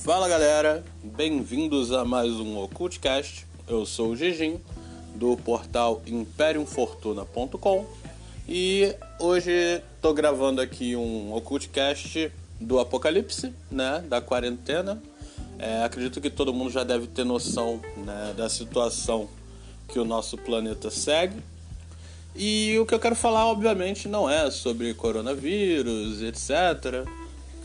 Fala galera, bem-vindos a mais um Occultcast. Eu sou o Gigim, do portal imperiumfortuna.com, e hoje tô gravando aqui um Occultcast do apocalipse, né, da quarentena. Acredito que todo mundo já deve ter noção, né, da situação que o nosso planeta segue. E o que eu quero falar, obviamente, não é sobre coronavírus, etc.,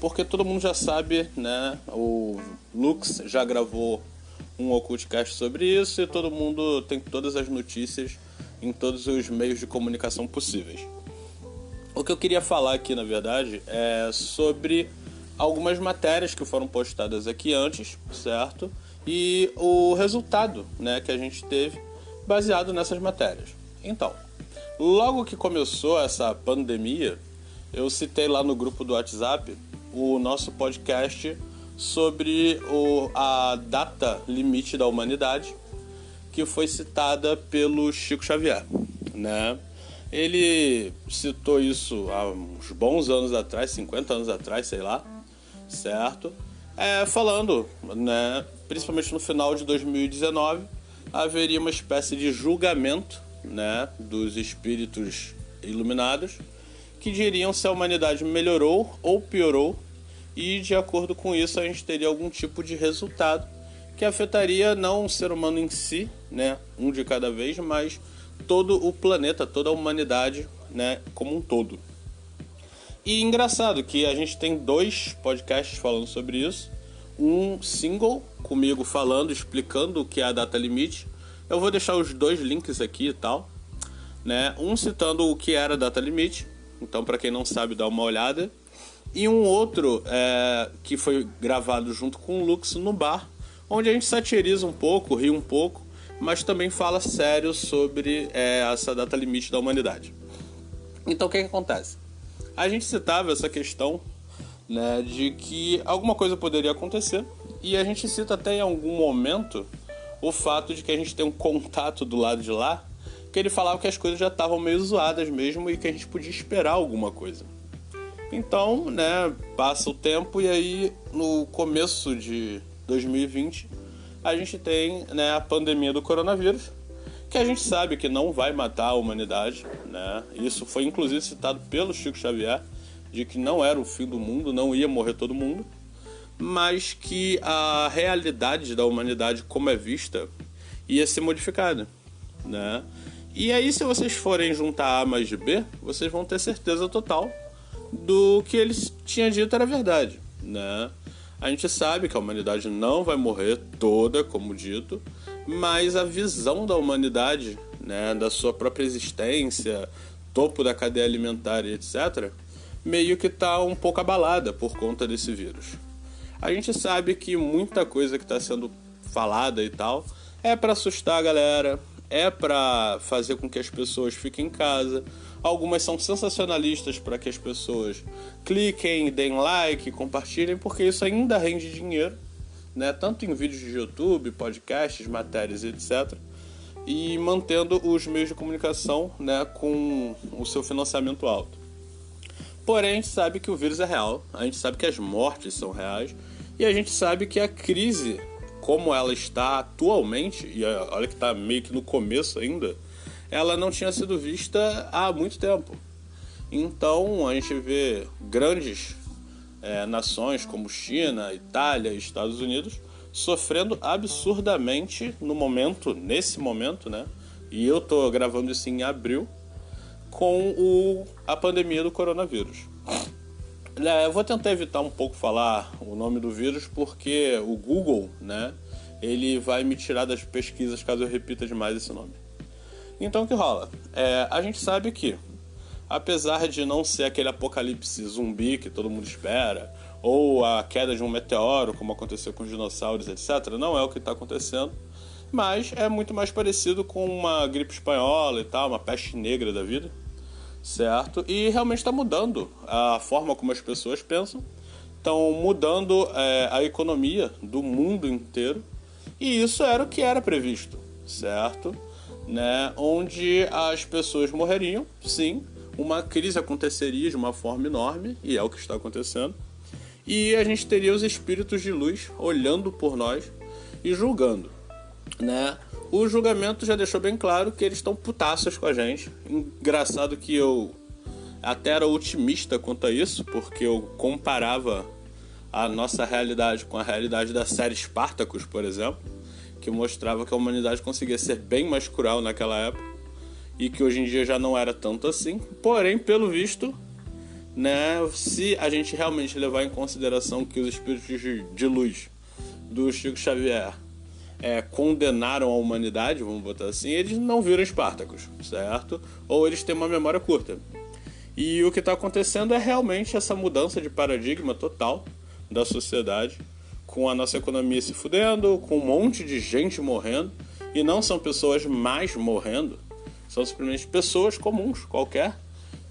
porque todo mundo já sabe, né? O Lux já gravou um Occultcast sobre isso e todo mundo tem todas as notícias em todos os meios de comunicação possíveis. O que eu queria falar aqui, na verdade, é sobre algumas matérias que foram postadas aqui antes, certo? E o resultado, né, que a gente teve baseado nessas matérias. Então, logo que começou essa pandemia, eu citei lá no grupo do WhatsApp o nosso podcast sobre a data limite da humanidade, que foi citada pelo Chico Xavier, né? Ele citou isso há uns bons anos atrás, 50 anos atrás, sei lá, certo? Falando, né, principalmente no final de 2019, haveria uma espécie de julgamento, né, dos espíritos iluminados, que diriam se a humanidade melhorou ou piorou, e de acordo com isso a gente teria algum tipo de resultado que afetaria não o ser humano em si, né, um de cada vez, mas todo o planeta, toda a humanidade, né, como um todo. E engraçado que a gente tem 2 podcasts falando sobre isso, um single comigo falando, explicando o que é a data limite. Eu vou deixar os 2 links aqui e tal, né? Um citando o que era a data limite, então para quem não sabe dá uma olhada, e um outro que foi gravado junto com o Lux no bar, onde a gente satiriza um pouco, ri um pouco, mas também fala sério sobre essa data limite da humanidade. Então o que acontece? A gente citava essa questão, né, de que alguma coisa poderia acontecer, e a gente cita até em algum momento o fato de que a gente tem um contato do lado de lá, que ele falava que as coisas já estavam meio zoadas mesmo e que a gente podia esperar alguma coisa. Então, né, passa o tempo e aí no começo de 2020 a gente tem, né, a pandemia do coronavírus, que a gente sabe que não vai matar a humanidade, né? Isso foi inclusive citado pelo Chico Xavier, de que não era o fim do mundo, não ia morrer todo mundo, mas que a realidade da humanidade como é vista ia ser modificada, né? E aí, se vocês forem juntar A mais B, vocês vão ter certeza total do que eles tinham dito era verdade, né? A gente sabe que a humanidade não vai morrer toda, como dito, mas a visão da humanidade, né, da sua própria existência, topo da cadeia alimentar e etc., meio que está um pouco abalada por conta desse vírus. A gente sabe que muita coisa que está sendo falada e tal é para assustar a galera, é para fazer com que as pessoas fiquem em casa. Algumas são sensacionalistas para que as pessoas cliquem, deem like, compartilhem, porque isso ainda rende dinheiro, né? Tanto em vídeos de YouTube, podcasts, matérias, etc. E mantendo os meios de comunicação, né, com o seu financiamento alto. Porém, a gente sabe que o vírus é real, a gente sabe que as mortes são reais, e a gente sabe que a crise, como ela está atualmente, e olha que está meio que no começo ainda, ela não tinha sido vista há muito tempo. Então a gente vê grandes nações como China, Itália e Estados Unidos sofrendo absurdamente nesse momento, né? E eu tô gravando isso em abril, com a pandemia do coronavírus. Eu vou tentar evitar um pouco falar o nome do vírus, porque o Google, né, ele vai me tirar das pesquisas caso eu repita demais esse nome. Então o que rola? A gente sabe que, apesar de não ser aquele apocalipse zumbi que todo mundo espera, ou a queda de um meteoro, como aconteceu com os dinossauros, etc., não é o que está acontecendo, mas é muito mais parecido com uma gripe espanhola e tal, uma peste negra da vida, certo? E realmente está mudando a forma como as pessoas pensam, estão mudando a economia do mundo inteiro, e isso era o que era previsto, certo? Né? Onde as pessoas morreriam, sim, uma crise aconteceria de uma forma enorme, e é o que está acontecendo, e a gente teria os espíritos de luz olhando por nós e julgando, né? O julgamento já deixou bem claro que eles estão putaços com a gente. Engraçado que eu até era otimista quanto a isso, porque eu comparava a nossa realidade com a realidade da série Spartacus, por exemplo, que mostrava que a humanidade conseguia ser bem mais cruel naquela época e que hoje em dia já não era tanto assim. Porém, pelo visto, né, se a gente realmente levar em consideração que os espíritos de luz do Chico Xavier condenaram a humanidade, vamos botar assim, eles não viram Spartacus, certo? Ou eles têm uma memória curta. E o que está acontecendo é realmente essa mudança de paradigma total da sociedade, com a nossa economia se fudendo, com um monte de gente morrendo, e não são pessoas mais morrendo, são simplesmente pessoas comuns, qualquer,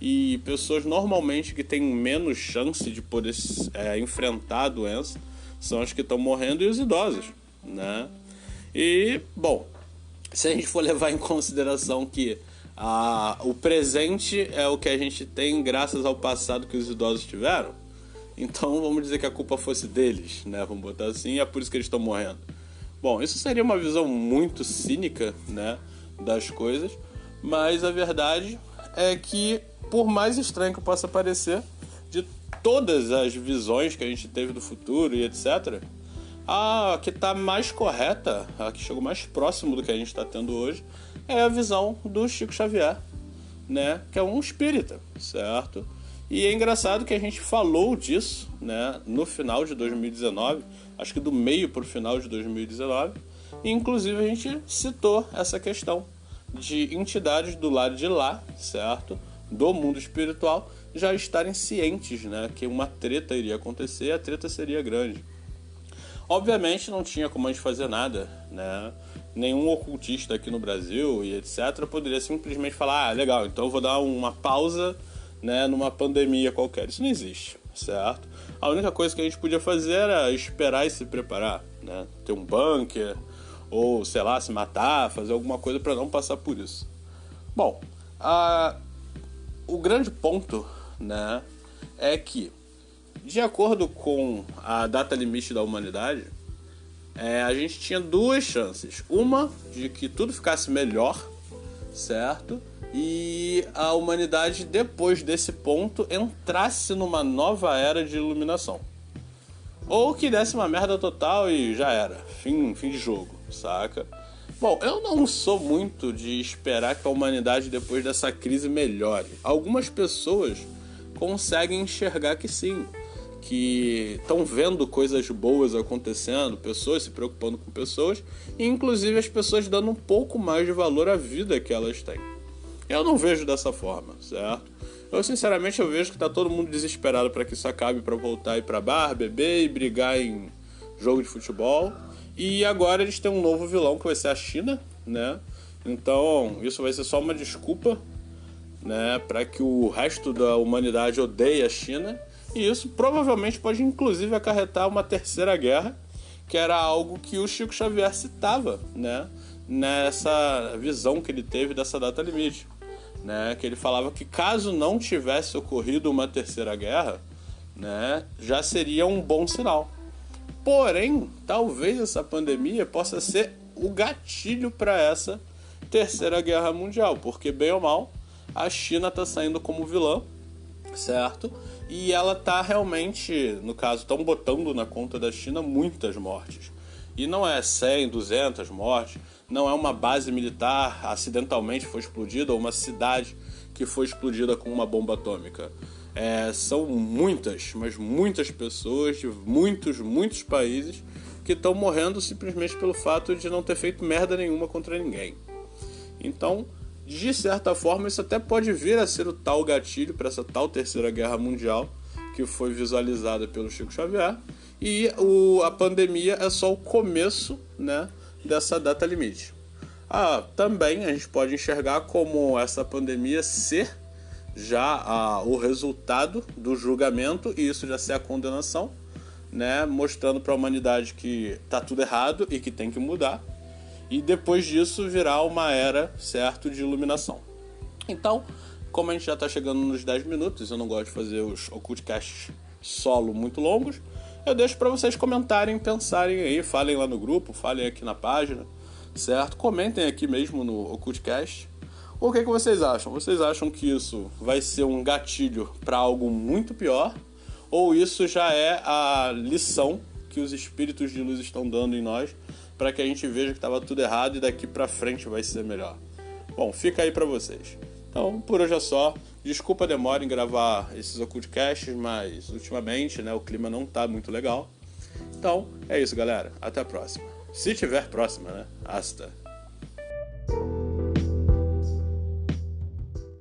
e pessoas normalmente que têm menos chance de poder enfrentar a doença, são as que estão morrendo, e os idosos, né? E, bom, se a gente for levar em consideração que o presente é o que a gente tem graças ao passado que os idosos tiveram, então vamos dizer que a culpa fosse deles, né? Vamos botar assim, e é por isso que eles estão morrendo. Bom, isso seria uma visão muito cínica, né, das coisas, mas a verdade é que, por mais estranho que possa parecer, de todas as visões que a gente teve do futuro e etc., a que está mais correta, a que chegou mais próximo do que a gente está tendo hoje, é a visão do Chico Xavier, né, que é um espírita, certo? E é engraçado que a gente falou disso, né, no final de 2019, acho que do meio para o final de 2019, e inclusive a gente citou essa questão de entidades do lado de lá, certo, do mundo espiritual, já estarem cientes, né, que uma treta iria acontecer e a treta seria grande. Obviamente não tinha como a gente fazer nada, né? Nenhum ocultista aqui no Brasil e etc. poderia simplesmente falar, legal, então eu vou dar uma pausa, né, numa pandemia qualquer. Isso não existe, certo? A única coisa que a gente podia fazer era esperar e se preparar, né? Ter um bunker, ou sei lá, se matar, fazer alguma coisa para não passar por isso. Bom, o grande ponto, né, é que, de acordo com a data limite da humanidade, a gente tinha duas chances. Uma de que tudo ficasse melhor, certo? E a humanidade, depois desse ponto, entrasse numa nova era de iluminação. Ou que desse uma merda total e já era. Fim de jogo, saca? Bom, eu não sou muito de esperar que a humanidade, depois dessa crise, melhore. Algumas pessoas conseguem enxergar que sim, que estão vendo coisas boas acontecendo, pessoas se preocupando com pessoas, e inclusive as pessoas dando um pouco mais de valor à vida que elas têm. Eu não vejo dessa forma, certo? Eu sinceramente vejo que tá todo mundo desesperado para que isso acabe, para voltar a ir pra bar, beber e brigar em jogo de futebol. E agora eles têm um novo vilão que vai ser a China, né? Então isso vai ser só uma desculpa, né, para que o resto da humanidade odeie a China. E isso provavelmente pode inclusive acarretar uma terceira guerra, que era algo que o Chico Xavier citava, né, nessa visão que ele teve dessa data limite, né, que ele falava que caso não tivesse ocorrido uma terceira guerra, né, já seria um bom sinal. Porém, talvez essa pandemia possa ser o gatilho para essa terceira guerra mundial, porque bem ou mal a China está saindo como vilã, certo? E ela tá realmente, no caso, estão botando na conta da China muitas mortes. E não é 100, 200 mortes, não é uma base militar acidentalmente foi explodida ou uma cidade que foi explodida com uma bomba atômica. São muitas, mas muitas pessoas de muitos países que estão morrendo simplesmente pelo fato de não ter feito merda nenhuma contra ninguém. Então, de certa forma, isso até pode vir a ser o tal gatilho para essa tal terceira guerra mundial que foi visualizada pelo Chico Xavier, e a pandemia é só o começo, né, dessa data limite. Também a gente pode enxergar como essa pandemia ser já o resultado do julgamento, e isso já ser a condenação, né, mostrando para a humanidade que tá tudo errado e que tem que mudar. E depois disso virar uma era, certo, de iluminação. Então, como a gente já está chegando nos 10 minutos, eu não gosto de fazer os occultcasts solo muito longos, eu deixo para vocês comentarem, pensarem aí, falem lá no grupo, falem aqui na página, certo? Comentem aqui mesmo no Occultcast. O que vocês acham? Vocês acham que isso vai ser um gatilho para algo muito pior? Ou isso já é a lição que os espíritos de luz estão dando em nós para que a gente veja que estava tudo errado e daqui para frente vai ser melhor? Bom, fica aí para vocês. Então, por hoje é só. Desculpa a demora em gravar esses Occultcasts, mas ultimamente, né, o clima não tá muito legal. Então, é isso, galera. Até a próxima. Se tiver próxima, né? Hasta.